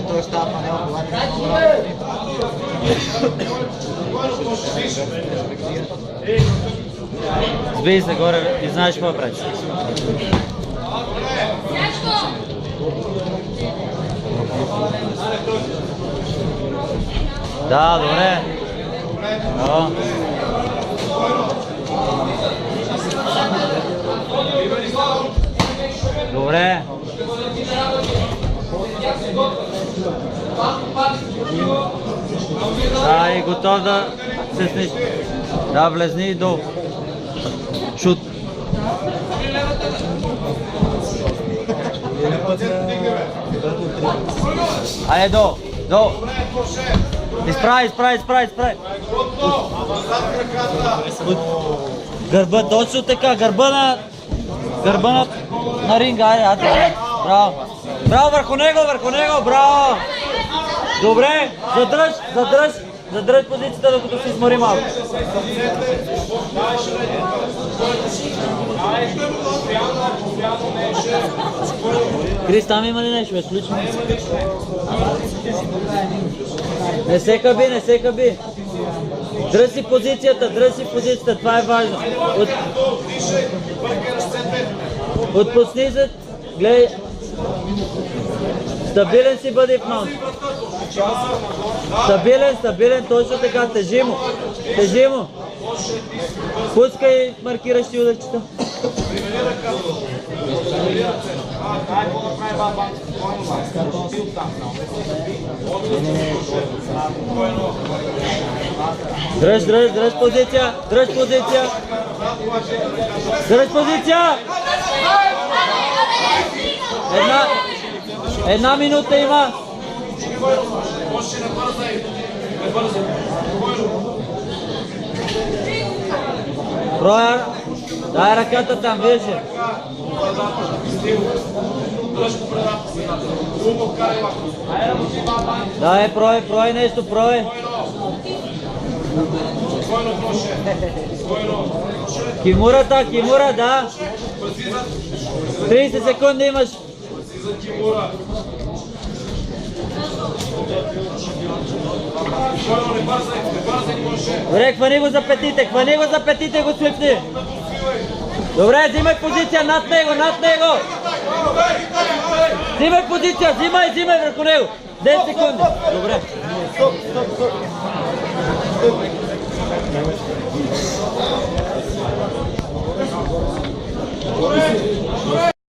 Той става панел, Сбий се горе и знаеш какво правиш. Да, добре. Да. Добре. Да, и готов да се снищи. Да, влезни и долу. Шут. Айде долу, долу. Изправи. Гърба, точно така, гърба на ринга, айде. Браво. Браво, върху него, браво. Добре, задръж позицията, докато се измори малко. Крис, там има ли нещо, изключно? Не се хаби. Дръж си позицията, това е важно. Отпусни се, гледай. Стабилен си бъди в маунт. Стабилен, точно така, тежи му. Пускай маркиращи ударчета. Дръж позиция. Една минута има. Броя, дай ръката там, виж. Дай, прой нещо. Кимура, да. 30 секунди имаш. Добре, хвани го за петите, го слепни. Добре, взимай позиция над него. Взимай позиция, взимай върху него. 10 секунди. Добре. Стоп.